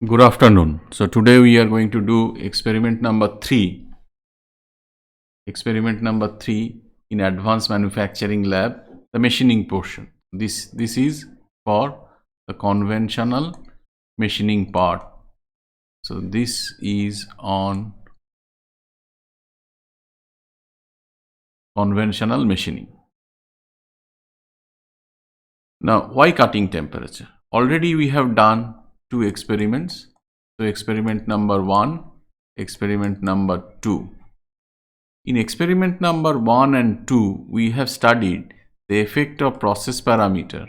Good afternoon. So today we are going to do experiment number 3. Experiment number 3 in Advanced Manufacturing Lab, the machining portion. This is for the conventional machining part. So this is on conventional machining. Now, why cutting temperature? Already we have done 2 experiments. So experiment number 1, experiment number 2. In experiment number 1 and 2, we have studied the effect of process parameter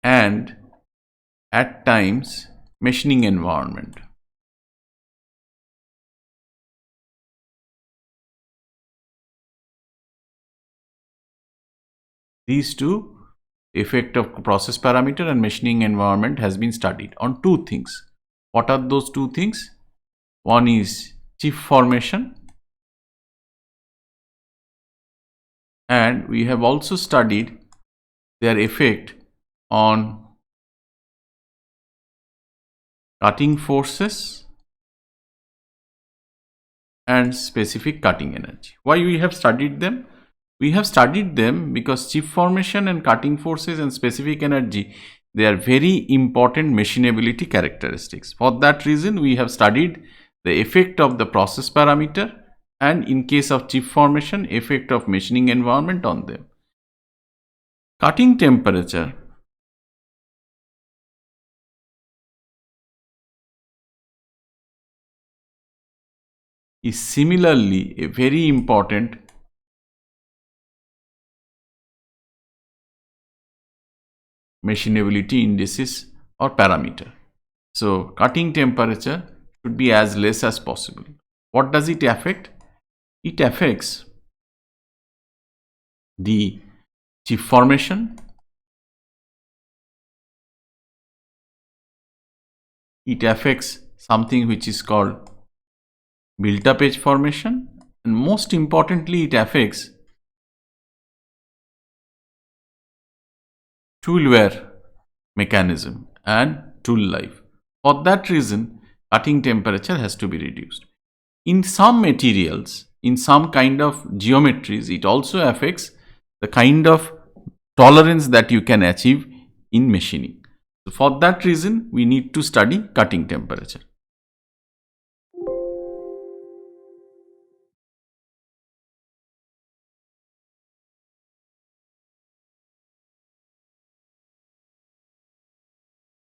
and at times machining environment. These two, effect of process parameter and machining environment, has been studied on 2 things. What are those 2 things? One is chip formation, and we have also studied their effect on cutting forces and specific cutting energy. Why we have studied them? We have studied them because chip formation and cutting forces and specific energy, they are very important machinability characteristics. For that reason, we have studied the effect of the process parameter and, in case of chip formation, effect of machining environment on them. Cutting temperature is similarly a very important machinability indices or parameter. So cutting temperature should be as less as possible. What does it affect? It affects the chip formation, it affects something which is called built-up edge formation, and most importantly, it affects tool wear mechanism and tool life. For that reason, cutting temperature has to be reduced. In some materials, in some kind of geometries, it also affects the kind of tolerance that you can achieve in machining. So for that reason, we need to study cutting temperature.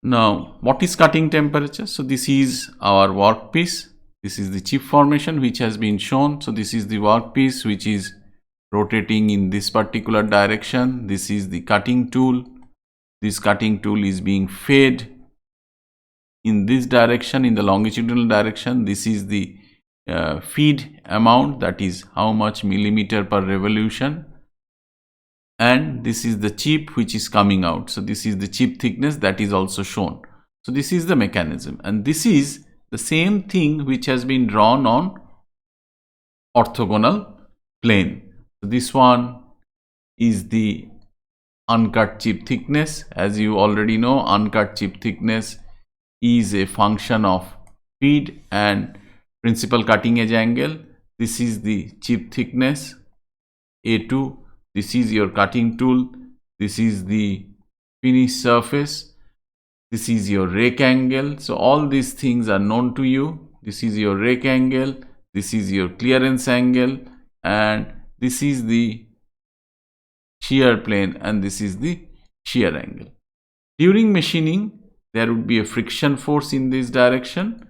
Now, what is cutting temperature? So this is our workpiece. This is the chip formation which has been shown. So this is the workpiece which is rotating in this particular direction. This is the cutting tool. This cutting tool is being fed in this direction, in the longitudinal direction. This is the feed amount, that is how much millimeter per revolution, and this is the chip which is coming out. So this is the chip thickness that is also shown. So this is the mechanism, and this is the same thing which has been drawn on orthogonal plane. So this one is the uncut chip thickness. As you already know, uncut chip thickness is a function of feed and principal cutting edge angle. This is the chip thickness A2. This is your cutting tool. This is the finished surface. This is your rake angle. So all these things are known to you. This is your rake angle. This is your clearance angle, and this is the shear plane, and this is the shear angle. During machining, there would be a friction force in this direction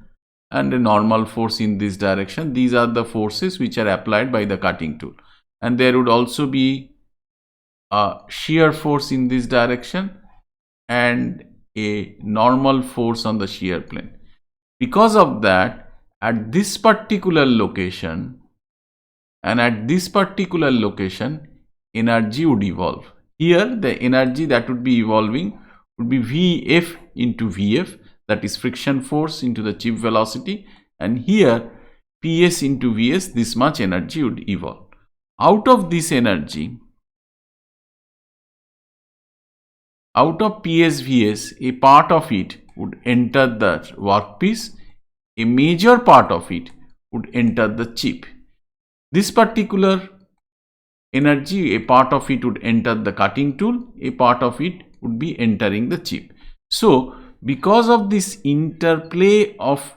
and a normal force in this direction. These are the forces which are applied by the cutting tool, and there would also be a shear force in this direction and a normal force on the shear plane. Because of that, at this particular location and at this particular location, energy would evolve. Here, the energy that would be evolving would be Vf into Vf, that is friction force into the chip velocity, and here Ps into Vs, this much energy would evolve. Out of this energy, out of PS Vs, a part of it would enter the workpiece, a major part of it would enter the chip. This particular energy, a part of it would enter the cutting tool, a part of it would be entering the chip. So because of this interplay of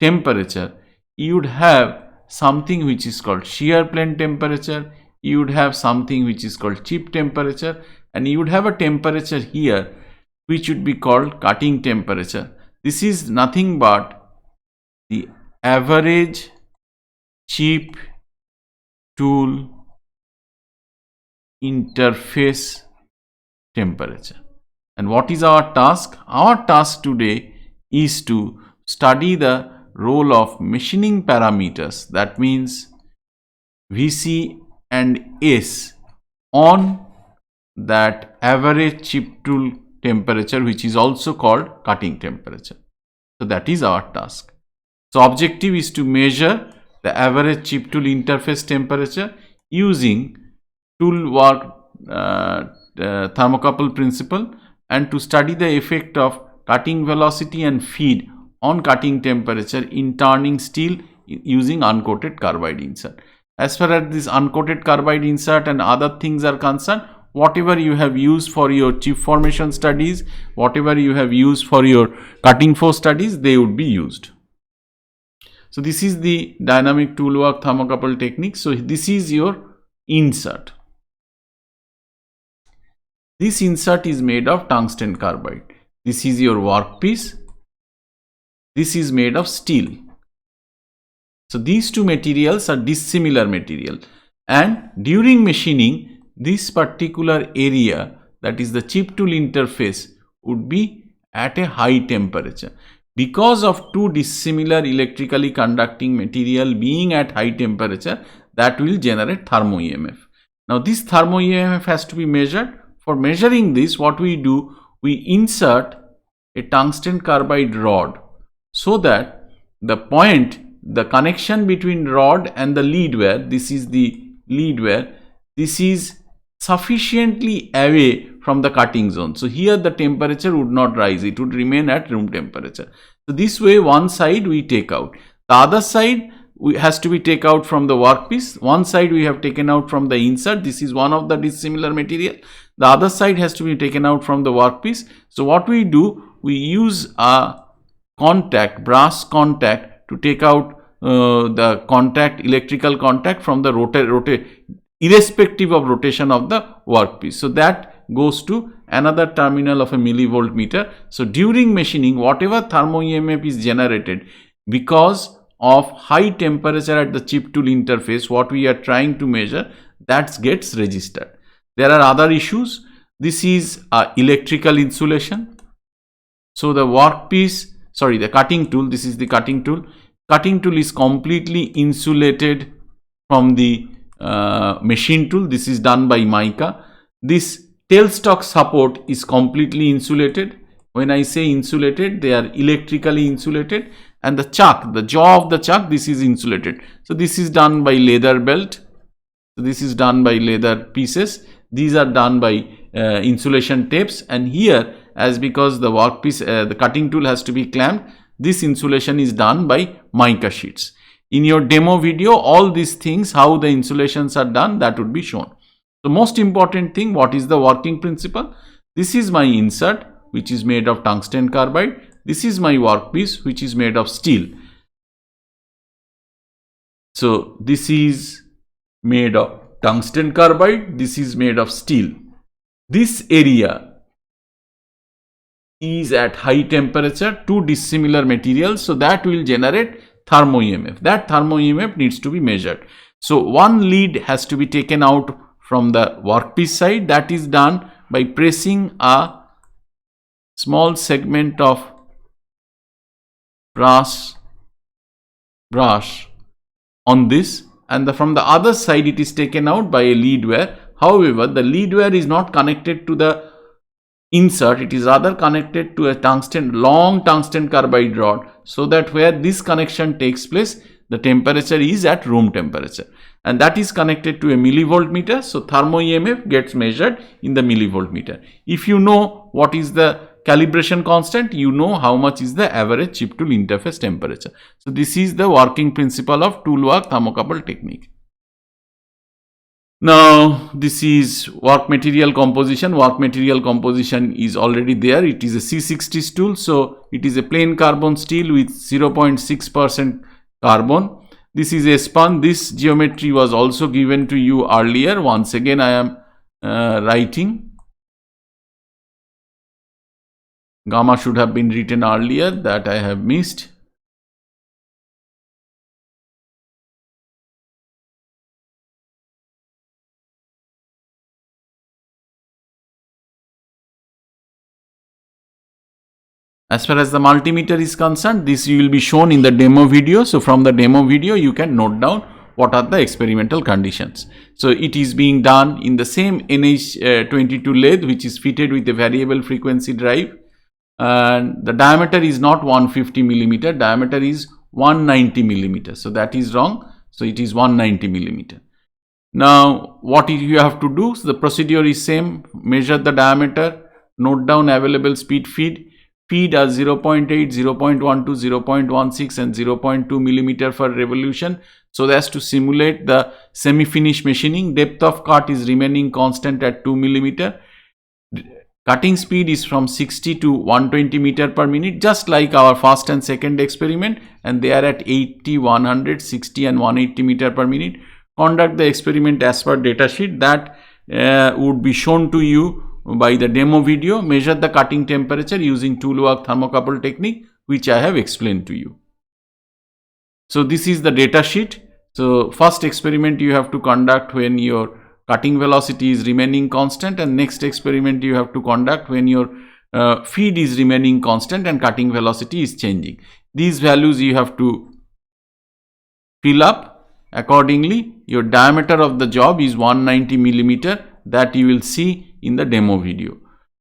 temperature, you would have something which is called shear plane temperature, you would have something which is called chip temperature, and you would have a temperature here which would be called cutting temperature. This is nothing but the average chip tool interface temperature. And what is our task? Our task today is to study the role of machining parameters, that means VC and S, on that average chip tool temperature, which is also called cutting temperature. So that is our task. So objective is to measure the average chip tool interface temperature using tool work thermocouple principle, and to study the effect of cutting velocity and feed on cutting temperature in turning steel using uncoated carbide insert. As far as this uncoated carbide insert and other things are concerned, whatever you have used for your chip formation studies, whatever you have used for your cutting force studies, they would be used. So this is the dynamic tool work thermocouple technique. So this is your insert. This insert is made of tungsten carbide. This is your workpiece. This is made of steel. So these two materials are dissimilar material, and during machining, this particular area, that is the chip tool interface, would be at a high temperature. Because of two dissimilar electrically conducting material being at high temperature, that will generate thermo EMF. Now this thermo EMF has to be measured. For measuring this, what we do, we insert a tungsten carbide rod, so that the point, the connection between rod and the lead wire, this is the lead wire, this is sufficiently away from the cutting zone. So here the temperature would not rise, it would remain at room temperature. So this way one side we take out, the other side has to be taken out from the workpiece. One side we have taken out from the insert, this is one of the dissimilar material. The other side has to be taken out from the workpiece. So what we do, we use a contact, brass contact, to take out the contact, electrical contact from the irrespective of rotation of the workpiece. So that goes to another terminal of a millivolt meter. So during machining, whatever thermo EMF is generated because of high temperature at the chip tool interface, what we are trying to measure, that gets registered. There are other issues. This is electrical insulation. So the the cutting tool, this is the cutting tool. Cutting tool is completely insulated from the machine tool. This is done by mica. This tailstock support is completely insulated. When I say insulated, they are electrically insulated. And the chuck, the jaw of the chuck, this is insulated. So this is done by leather belt. So this is done by leather pieces. These are done by insulation tapes. And here, as because the workpiece, the cutting tool has to be clamped, this insulation is done by mica sheets. In your demo video, all these things, how the insulations are done, that would be shown. The most important thing, what is the working principle? This is my insert, which is made of tungsten carbide. This is my workpiece, which is made of steel. So this is made of tungsten carbide, this is made of steel. This area is at high temperature, two dissimilar materials, so that will generate thermo EMF. That thermo EMF needs to be measured. So one lead has to be taken out from the workpiece side. That is done by pressing a small segment of brass brush on this, and from the other side it is taken out by a lead wire. However, the lead wire is not connected to the insert, it is rather connected to a long tungsten carbide rod, so that where this connection takes place, the temperature is at room temperature, and that is connected to a millivolt meter. So thermo EMF gets measured in the millivolt meter. If you know what is the calibration constant, you know how much is the average chip tool interface temperature. So this is the working principle of tool work thermocouple technique. Now this is work material composition. Work material composition is already there. It is a C60 tool, so it is a plain carbon steel with 0.6% carbon. This is a spun. This geometry was also given to you earlier. Once again I am writing. Gamma should have been written earlier, that I have missed. As far as the multimeter is concerned, this will be shown in the demo video. So from the demo video, you can note down what are the experimental conditions. So it is being done in the same NH22 lathe, which is fitted with a variable frequency drive. And the diameter is not 150 millimeter, diameter is 190 millimeter. So that is wrong. So it is 190 millimeter. Now what you have to do, so the procedure is same. Measure the diameter, note down available speed feed. Feed are 0.8, 0.12, 0.16 and 0.2 millimeter per revolution, so as to simulate the semi-finish machining. Depth of cut is remaining constant at 2 millimeter. Cutting speed is from 60 to 120 meter per minute, just like our first and second experiment, and they are at 80, 100, 60 and 180 meter per minute. Conduct the experiment as per datasheet that would be shown to you by the demo video. Measure the cutting temperature using tool work thermocouple technique, which I have explained to you. So this is the data sheet. So first experiment you have to conduct when your cutting velocity is remaining constant, and next experiment you have to conduct when your feed is remaining constant and cutting velocity is changing. These values you have to fill up accordingly. Your diameter of the job is 190 millimeter, that you will see in the demo video.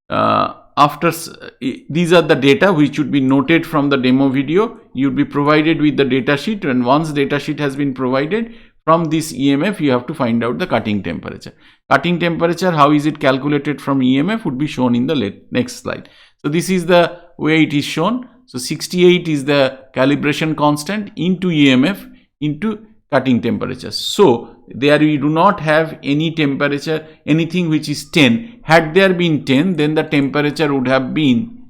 These are the data which should be noted from the demo video. You will be provided with the data sheet, and once data sheet has been provided, from this EMF you have to find out the cutting temperature. Cutting temperature, how is it calculated from EMF, would be shown in the next slide. So this is the way it is shown. So 68 is the calibration constant into EMF into cutting temperature. So there we do not have any temperature, anything which is 10. Had there been 10, then the temperature would have been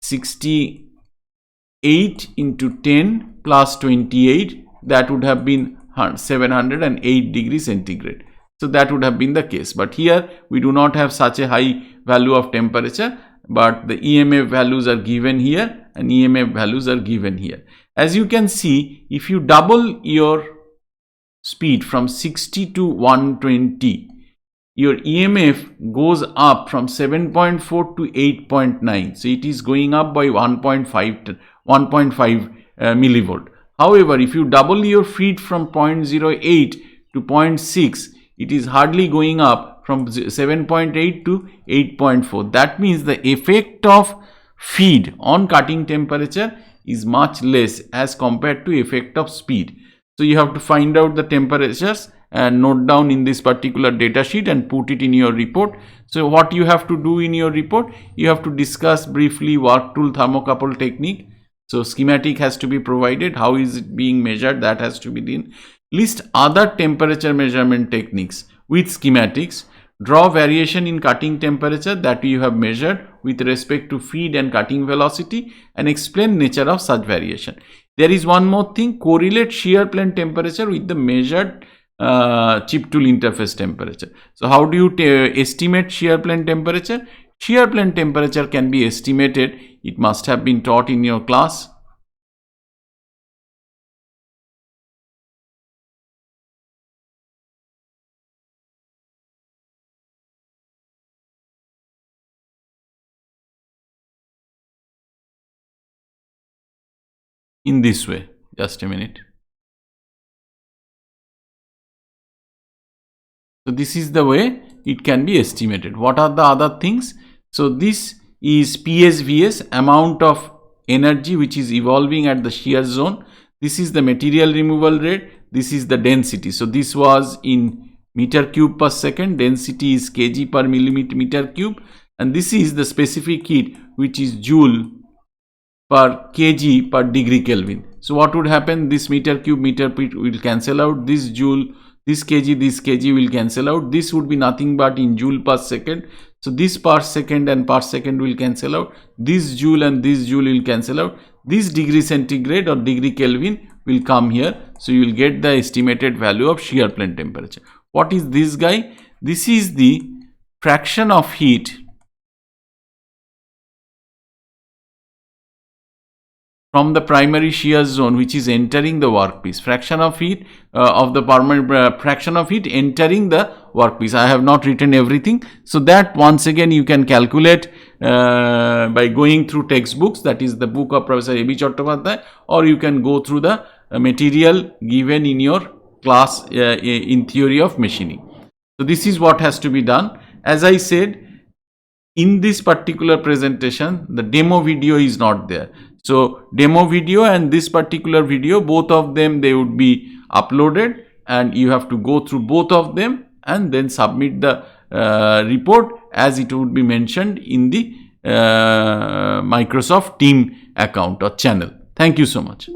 68 into 10 plus 28. That would have been 708 degrees centigrade. So that would have been the case. But here we do not have such a high value of temperature, but the EMF values are given here and EMF values are given here. As you can see, if you double your speed from 60 to 120, your EMF goes up from 7.4 to 8.9. So it is going up by 1.5 millivolt. However, if you double your feed from 0.08 to 0.6, it is hardly going up from 7.8 to 8.4. That means the effect of feed on cutting temperature is much less as compared to effect of speed. So you have to find out the temperatures and note down in this particular data sheet and put it in your report. So what you have to do in your report, you have to discuss briefly work tool thermocouple technique. So schematic has to be provided. How is it being measured? That has to be done. List other temperature measurement techniques with schematics. Draw variation in cutting temperature that you have measured with respect to feed and cutting velocity, and explain nature of such variation. There is one more thing. Correlate shear plane temperature with the measured chip tool interface temperature. So how do you estimate shear plane temperature? Shear plane temperature can be estimated. It must have been taught in your class. In this way. Just a minute. So this is the way it can be estimated. What are the other things? So this is PSVS, amount of energy which is evolving at the shear zone. This is the material removal rate. This is the density. So this was in meter cube per second. Density is kg per millimeter cube. and this is the specific heat, which is joule per kg per degree Kelvin. So what would happen? This meter cube will cancel out. This joule, this kg will cancel out. This would be nothing but in joule per second. So this per second and per second will cancel out. This joule and this joule will cancel out. This degree centigrade or degree Kelvin will come here. So you will get the estimated value of shear plane temperature. What is this guy? This is the fraction of heat from the primary shear zone which is entering the workpiece. Fraction of heat of the fraction of heat entering the workpiece. I have not written everything, so that once again you can calculate by going through textbooks, that is the book of Professor A.B. Chattopadhyay, or you can go through the material given in your class in theory of machining. So this is what has to be done. As I said, in this particular presentation, the demo video is not there. So demo video and this particular video, both of them, they would be uploaded, and you have to go through both of them and then submit the report as it would be mentioned in the Microsoft Team account or channel. Thank you so much.